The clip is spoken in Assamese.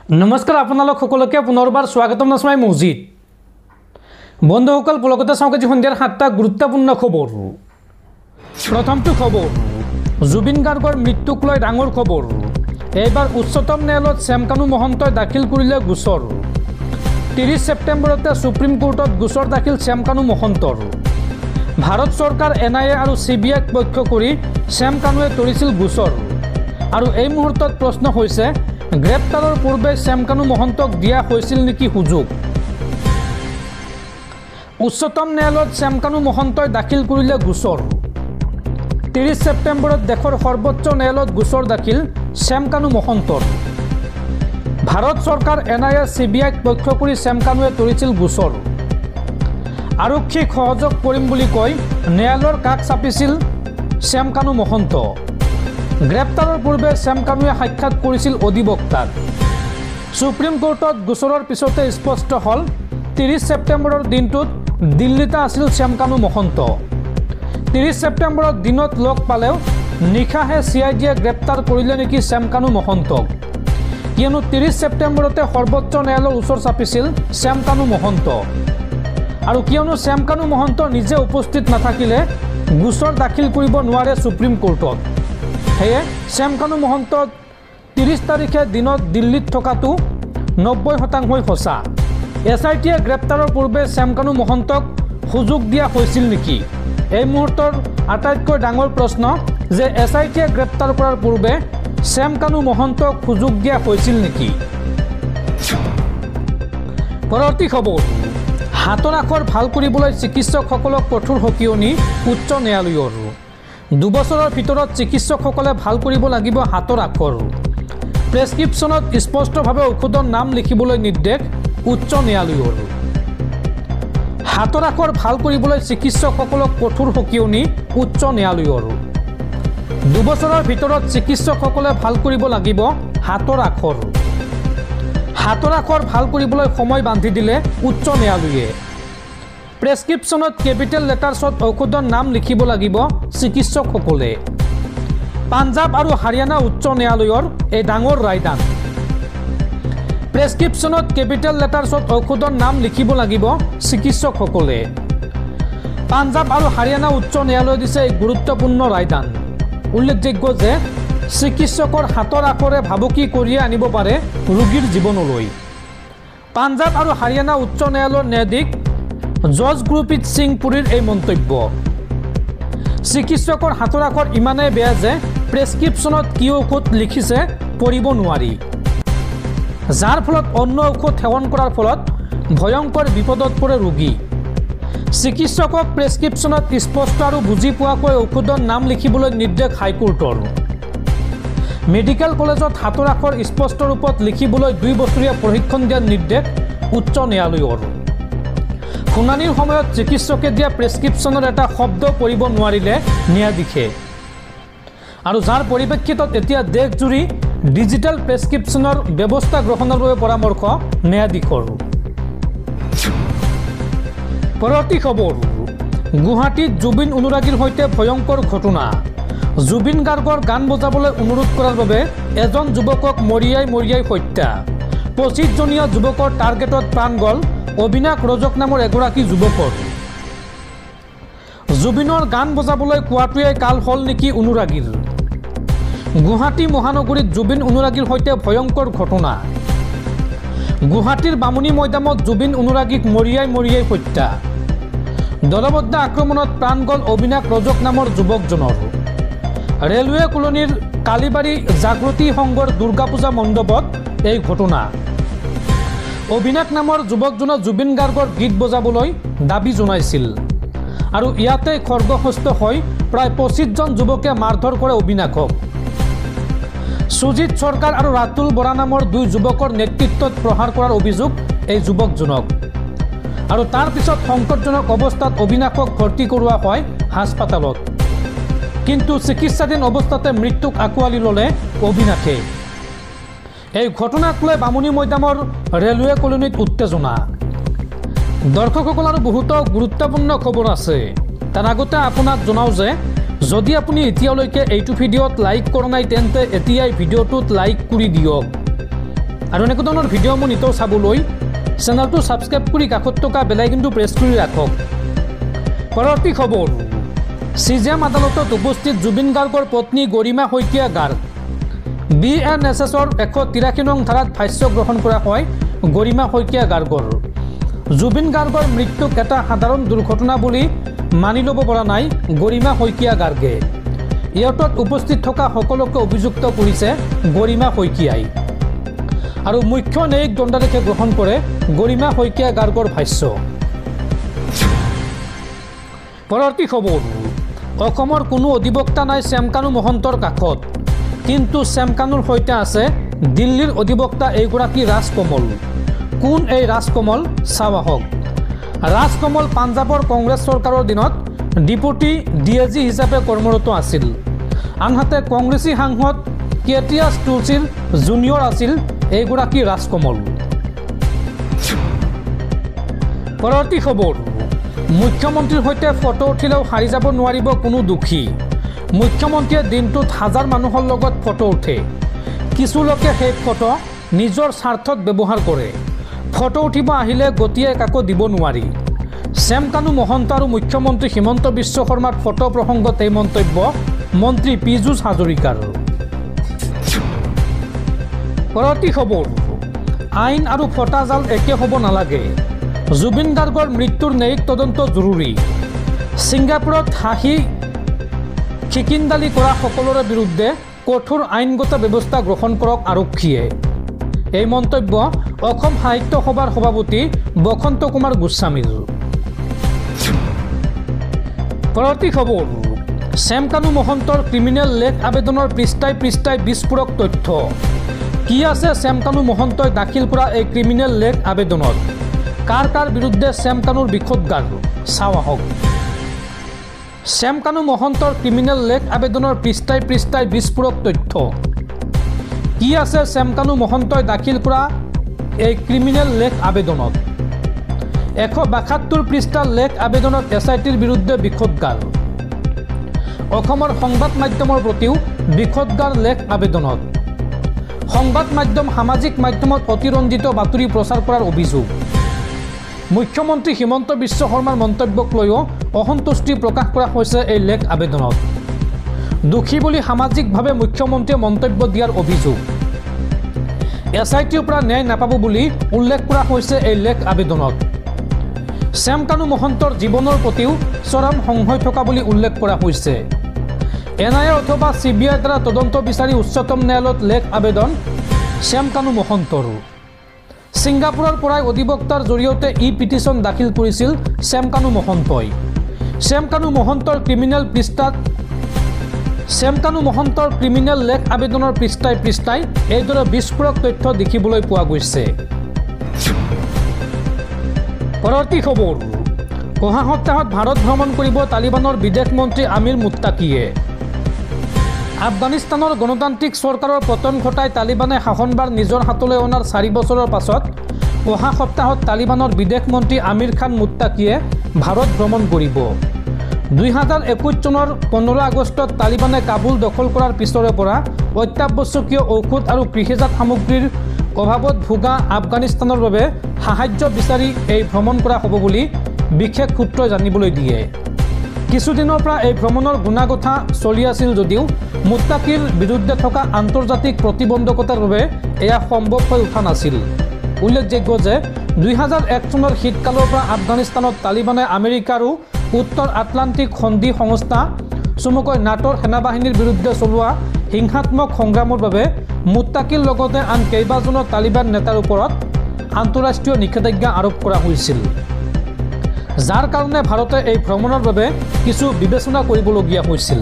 নমস্কাৰ আপোনালোক সকলোকে পুনৰবাৰ স্বাগতম নাছমাই মছজিদ বন্ধুসকল পুলকতে চাওঁক আজি সন্ধিয়াৰ 7টা গুৰুত্বপূৰ্ণ খবৰ। প্ৰথমটো খবৰ, জুবিন গাৰ্গৰ মৃত্যুক লৈ ডাঙৰ খবৰ। এইবাৰ উচ্চতম ন্যায়ালয়ত শ্যামকানু মহন্তই দাখিল কৰিলে গোচৰ। 30 ছেপ্টেম্বৰতে সুপ্ৰিম কোৰ্টত গোচৰ দাখিল শ্যামকানু মহন্তৰ। ভাৰত চৰকাৰ NIA আৰু CBIক পক্ষ কৰি শ্যামকানুৱে তৰিছিল গোচৰ। আৰু এই মুহূৰ্তত প্ৰশ্ন হৈছে, গ্ৰেপ্তাৰৰ পূৰ্বে শ্যামকানু মহন্তক দিয়া হৈছিল নেকি সুযোগ? উচ্চতম ন্যায়ালয়ত শ্যামকানু মহন্তই দাখিল কৰিলে গোচৰ। 30 ছেপ্টেম্বৰত দেশৰ সৰ্বোচ্চ ন্যায়ালয়ত গোচৰ দাখিল শ্যামকানু মহন্তৰ। ভাৰত চৰকাৰ NIA CBIক পক্ষ কৰি শ্যামকানুৱে তৰিছিল গোচৰ। আৰক্ষীক সহযোগ কৰিম বুলি কৈ ন্যায়ালয়ৰ কাষ চাপিছিল শ্যামকানু মহন্ত। গ্ৰেপ্তাৰৰ পূৰ্বে শ্যামকানুৱে সাক্ষাৎ কৰিছিল অধিবক্তাক। সুপ্ৰিম কোৰ্টত গোচৰৰ পিছতে স্পষ্ট হ'ল 30 ছেপ্টেম্বৰৰ দিনটোত দিল্লীতে আছিল শ্যামকানু মহন্ত। 30 ছেপ্টেম্বৰত দিনত লগ পালেও নিশাহে CIDয়ে গ্ৰেপ্তাৰ কৰিলে নেকি শ্যামকানু মহন্তক? কিয়নো 30 ছেপ্টেম্বৰতে সৰ্বোচ্চ ন্যায়ালয়ৰ ওচৰ চাপিছিল শ্যামকানু মহন্ত। আৰু কিয়নো শ্যামকানু মহন্ত নিজে উপস্থিত নাথাকিলে গোচৰ দাখিল কৰিব নোৱাৰে সুপ্ৰিম কোৰ্টত। সেয়ে শ্যামকানু মহন্ত 30 তাৰিখে দিনত দিল্লীত থকাটো 90% সঁচা। SITয়ে গ্ৰেপ্তাৰৰ পূৰ্বে শ্যামকানু মহন্তক সুযোগ দিয়া হৈছিল নেকি? এই মুহূৰ্তৰ আটাইতকৈ ডাঙৰ প্ৰশ্ন যে SITয়ে গ্ৰেপ্তাৰ কৰাৰ পূৰ্বে শ্যামকানু মহন্তক সুযোগ দিয়া হৈছিল নেকি? পৰৱৰ্তী খবৰ, হাতৰ আখৰ ভাল কৰিবলৈ চিকিৎসকসকলক কঠোৰ সকিয়নি উচ্চ ন্যায়ালয়ৰ। 2 বছৰৰ ভিতৰত চিকিৎসকসকলে ভাল কৰিব লাগিব হাতৰ আখৰ। প্ৰেছক্ৰিপশ্যনত স্পষ্টভাৱে ঔষধৰ নাম লিখিবলৈ নিৰ্দেশ উচ্চ ন্যায়ালয়ৰ। হাতৰ আখৰ ভাল কৰিবলৈ চিকিৎসকসকলক কঠোৰ সকিয়নি উচ্চ ন্যায়ালয়ৰ। 2 বছৰৰ ভিতৰত চিকিৎসকসকলে ভাল কৰিব লাগিব হাতৰ আখৰ। হাতৰ আখৰ ভাল কৰিবলৈ সময় বান্ধি দিলে উচ্চ ন্যায়ালয়ে। প্ৰেছক্ৰিপশ্যনত কেপিটেল লেটাৰ্ছত ঔষধৰ নাম লিখিব লাগিব চিকিৎসকসকলে। পাঞ্জাৱ আৰু হাৰিয়ানা উচ্চ ন্যায়ালয়ৰ এই ডাঙৰ ৰায়দান। প্ৰেছক্ৰিপশ্যনত কেপিটেল লেটাৰ্ছত ঔষধৰ নাম লিখিব লাগিব চিকিৎসকসকলে। পাঞ্জাৱ আৰু হাৰিয়ানা উচ্চ ন্যায়ালয়ে দিছে এই গুৰুত্বপূৰ্ণ ৰায়দান। উল্লেখযোগ্য যে চিকিৎসকৰ হাতৰ আখৰে ভাবুকি কঢ়িয়াই আনিব পাৰে ৰোগীৰ জীৱনলৈ। পাঞ্জাৱ আৰু হাৰিয়ানা উচ্চ ন্যায়ালয়ৰ ন্যায়াধীশ জজ গুৰপ্ৰীত সিং পুৰীৰ এই মন্তব্য। চিকিৎসকৰ হাতৰ আখৰ ইমানেই বেয়া যে প্ৰেছক্ৰিপশ্যনত কি ঔষধ লিখিছে পঢ়িব নোৱাৰি, যাৰ ফলত অন্য ঔষধ সেৱন কৰাৰ ফলত ভয়ংকৰ বিপদত পৰে ৰোগী। চিকিৎসকক প্ৰেছক্ৰিপশ্যনত স্পষ্ট আৰু বুজি পোৱাকৈ ঔষধৰ নাম লিখিবলৈ নিৰ্দেশ হাইকোৰ্টৰ। মেডিকেল কলেজত হাতৰ আখৰ স্পষ্ট ৰূপত লিখিবলৈ 2 বছৰীয়া প্ৰশিক্ষণ দিয়াৰ নিৰ্দেশ উচ্চ ন্যায়ালয়ৰ। শুনানিৰ সময়ত চিকিৎসকে দিয়া প্ৰেছক্ৰিপশ্যনৰ এটা শব্দ পঢ়িব নোৱাৰিলে ন্যায়াধীশে। আৰু যাৰ পৰিপ্ৰেক্ষিতত এতিয়া দেশজুৰি ডিজিটেল প্ৰেছক্ৰিপশ্যনৰ ব্যৱস্থা গ্ৰহণৰ বাবে পৰামৰ্শ ন্যায়াধীশৰ। পৰৱৰ্তী খবৰ, গুৱাহাটীত জুবিন অনুৰাগীৰ সৈতে ভয়ংকৰ ঘটনা। জুবিন গাৰ্গৰ গান বজাবলৈ অনুৰোধ কৰাৰ বাবে এজন যুৱকক মৰিয়াই হত্যা। 25জনীয়া যুৱকৰ টাৰ্গেটত প্ৰাণ গ'ল অবিনাশ ৰজক নামৰ এগৰাকী যুৱকৰ। জুবিনৰ গান বজাবলৈ কোৱাটোৱে কাল হ'ল নেকি অনুৰাগীৰ? গুৱাহাটী মহানগৰীত জুবিন অনুৰাগীৰ সৈতে ভয়ংকৰ ঘটনা। গুৱাহাটীৰ বামুণী মৈদামত জুবিন অনুৰাগীক মৰিয়াই হত্যা। দলবদ্ধ আক্ৰমণত প্ৰাণ গ'ল অবিনাশ ৰজক নামৰ যুৱকজনৰ। ৰেলৱে কলনীৰ কালিবাৰী জাগৃতি সংঘৰ দুৰ্গা পূজা মণ্ডপত এই ঘটনা। অবিনাশ নামৰ যুৱকজনে জুবিন গাৰ্গৰ গীত বজাবলৈ দাবী জনাইছিল আৰু ইয়াতে খৰ্গহস্ত হৈ প্ৰায় 25জন যুৱকে মাৰধৰ কৰে অবিনাশক। সুজিত চৰকাৰ আৰু ৰাতুল বৰা নামৰ 2 যুৱকৰ নেতৃত্বত প্ৰহাৰ কৰাৰ অভিযোগ এই যুৱকজনক। আৰু তাৰ পিছত সংকটজনক অৱস্থাত অবিনাশক ভৰ্তি কৰোৱা হয় হাস্পাতালত। কিন্তু চিকিৎসাধীন অৱস্থাতে মৃত্যুক আঁকোৱালি ল'লে অবিনাশে। এই ঘটনাক লৈ বামুণী মৈদামৰ ৰেলৱে কলনীত উত্তেজনা। দৰ্শকসকল আৰু বহুতো গুৰুত্বপূৰ্ণ খবৰ আছে। তাৰ আগতে আপোনাক জনাওঁ যে যদি আপুনি এতিয়ালৈকে এইটো ভিডিঅ'ত লাইক কৰা নাই তেন্তে এতিয়াই ভিডিঅ'টোত লাইক কৰি দিয়ক। আৰু এনেকুৱা ধৰণৰ ভিডিঅ' মোৰ নিতৌ চাবলৈ চেনেলটো ছাবস্ক্ৰাইব কৰি কাষত থকা বেল আইকনটো প্ৰেছ কৰি ৰাখক। পৰৱৰ্তী খবৰ, চিজেএম আদালতত উপস্থিত জুবিন গাৰ্গৰ পত্নী গৰিমা শইকীয়া গাৰ্গ। BNSSৰ 183 নং ধাৰাত ভাষ্য গ্ৰহণ কৰা হয় গৰিমা শইকীয়া গাৰ্গৰ। জুবিন গাৰ্গৰ মৃত্যুক এটা সাধাৰণ দুৰ্ঘটনা বুলি মানি ল'ব পৰা নাই গৰিমা শইকীয়া গাৰ্গে। ইয়াত উপস্থিত থকা সকলোকে অভিযুক্ত কৰিছে গৰিমা শইকীয়াই আৰু মুখ্য ন্যায়িক দণ্ডাদেশে গ্ৰহণ কৰে গৰিমা শইকীয়া গাৰ্গৰ ভাষ্য। পৰৱৰ্তী খবৰ, অসমৰ কোনো অধিবক্তা নাই শ্যামকানু মহন্তৰ কাষত, কিন্তু শ্যামকানুৰ সৈতে আছে দিল্লীৰ অধিবক্তা এইগৰাকী ৰাজকমল। কোন এই ৰাজকমল চাওঁ আহক। ৰাজকমল পাঞ্জাৱৰ কংগ্ৰেছ চৰকাৰৰ দিনত ডিপুটি DAG হিচাপে কৰ্মৰত আছিল। আনহাতে কংগ্ৰেছী সাংসদ কেটিয়াছ তুলসীৰ জুনিয়ৰ আছিল এইগৰাকী ৰাজকমল। পৰৱৰ্তী খবৰ, মুখ্যমন্ত্ৰীৰ সৈতে ফটো উঠিলেও সাৰি যাব নোৱাৰিব কোনো দোষী। মুখ্যমন্ত্ৰীয়ে দিনটোত হাজাৰ মানুহৰ লগত ফটো উঠে। কিছু লোকে সেই ফটো নিজৰ স্বাৰ্থত ব্যৱহাৰ কৰে। ফটো উঠিব আহিলে গতিয়াই কাকো দিব নোৱাৰি। শ্যামকানু মহন্ত আৰু মুখ্যমন্ত্ৰী হিমন্ত বিশ্ব শৰ্মাৰ ফটো প্ৰসংগত এই মন্তব্য মন্ত্ৰী পীযুষ হাজৰিকাৰ। পৰৱৰ্তী খবৰ, আইন আৰু ফটা জাল একে হ'ব নালাগে। জুবিন গাৰ্গৰ মৃত্যুৰ ন্যায়িক তদন্ত জৰুৰী। ছিংগাপুৰত হাঁহি খিকিন্দালি কৰা সকলোৰে বিৰুদ্ধে কঠোৰ আইনগত ব্যৱস্থা গ্ৰহণ কৰক আৰক্ষীয়ে। এই মন্তব্য অসম সাহিত্য সভাৰ সভাপতি বসন্ত কুমাৰ গোস্বামীৰ। পৰৱৰ্তী খবৰ, শ্যামকানু মহন্তৰ ক্ৰিমিনেল লেখ আবেদনৰ পৃষ্ঠাই পৃষ্ঠাই বিস্ফোৰক তথ্য। কি আছে শ্যামকানু মহন্তই দাখিল কৰা এই ক্ৰিমিনেল লেখ আবেদনত? কাৰ কাৰ বিৰুদ্ধে শ্যামকানুৰ বিষোদ্গাৰ চাওঁ আহক। শ্যামকানু মহন্তৰ ক্ৰিমিনেল লেখ আবেদনৰ পৃষ্ঠাই পৃষ্ঠাই বিস্ফোৰক তথ্য। কি আছে শ্যামকানু মহন্তই দাখিল কৰা এই ক্ৰিমিনেল লেখ আবেদনত? 172 পৃষ্ঠাৰ লেখ আবেদনত SITৰ বিৰুদ্ধে বিষোদ্গাৰ। অসমৰ সংবাদ মাধ্যমৰ প্ৰতিও বিষোদ্গাৰ লেখ আবেদনত। সংবাদ মাধ্যম সামাজিক মাধ্যমত অতিৰঞ্জিত বাতৰি প্ৰচাৰ কৰাৰ অভিযোগ। মুখ্যমন্ত্ৰী হিমন্ত বিশ্ব শৰ্মাৰ মন্তব্যক লৈও অসন্তুষ্টি প্ৰকাশ কৰা হৈছে এই লেখ আবেদনত। দোষী বুলি সামাজিকভাৱে মুখ্যমন্ত্ৰীয়ে মন্তব্য দিয়াৰ অভিযোগ। SITৰ পৰা ন্যায় নাপাব বুলি উল্লেখ কৰা হৈছে এই লেখ আবেদনত। শ্যামকানু মহন্তৰ জীৱনৰ প্ৰতিও চৰম সংশয় থকা বুলি উল্লেখ কৰা হৈছে। NIA অথবা CBIৰ দ্বাৰা তদন্ত বিচাৰি উচ্চতম ন্যায়ালয়ত লেখ আবেদন শ্যামকানু মহন্তৰ। ছিংগাপুৰৰ পৰাই অধিবক্তাৰ জৰিয়তে পিটিশ্যন দাখিল কৰিছিল শ্যামকানু মহন্তই। শ্যামকানু মহন্তৰ ক্ৰিমিনেল লেখ আবেদনৰ পৃষ্ঠাই পৃষ্ঠাই এইদৰে বিস্ফোৰক তথ্য দেখিবলৈ পোৱা গৈছে। পৰৱৰ্তী খবৰ, অহা সপ্তাহত ভাৰত ভ্ৰমণ কৰিব তালিবানৰ বিদেশ মন্ত্ৰী আমিৰ মুত্তাকিয়ে। আফগানিস্তানৰ গণতান্ত্ৰিক চৰকাৰৰ পতন ঘটাই তালিবানে শাসনভাৰ নিজৰ হাতলৈ অনাৰ 4 বছৰৰ পাছত অহা সপ্তাহত তালিবানৰ বিদেশ মন্ত্ৰী আমিৰ খান মুত্তাকিয়ে ভাৰত ভ্ৰমণ কৰিব। 2021 চনৰ 15 আগষ্টত তালিবানে কাবুল দখল কৰাৰ পিছৰে পৰা অত্যাৱশ্যকীয় ঔষধ আৰু কৃষিজাত সামগ্ৰীৰ অভাৱত ভোগা আফগানিস্তানৰ বাবে সাহায্য বিচাৰি এই ভ্ৰমণ কৰা হ'ব বুলি বিশেষ সূত্ৰই জানিবলৈ দিয়ে। কিছুদিনৰ পৰা এই ভ্ৰমণৰ গুণাগথা চলি আছিল যদিও মুত্তাকিৰ বিৰুদ্ধে থকা আন্তৰ্জাতিক প্ৰতিবন্ধকতাৰ বাবে এয়া সম্ভৱ হৈ উঠা নাছিল। উল্লেখযোগ্য যে 2001 চনৰ শীতকালৰ পৰা আফগানিস্তানত তালিবানে আমেৰিকা আৰু উত্তৰ আটলাণ্টিক সন্ধি সংস্থা চমুকৈ নাটোৰ সেনাবাহিনীৰ বিৰুদ্ধে চলোৱা হিংসাত্মক সংগ্ৰামৰ বাবে মুত্তাকিৰ লগতে আন কেইবাজনো তালিবান নেতাৰ ওপৰত আন্তঃৰাষ্ট্ৰীয় নিষেধাজ্ঞা আৰোপ কৰা হৈছিল, যাৰ কাৰণে ভাৰতে এই ভ্ৰমণৰ বাবে কিছু বিবেচনা কৰিবলগীয়া হৈছিল।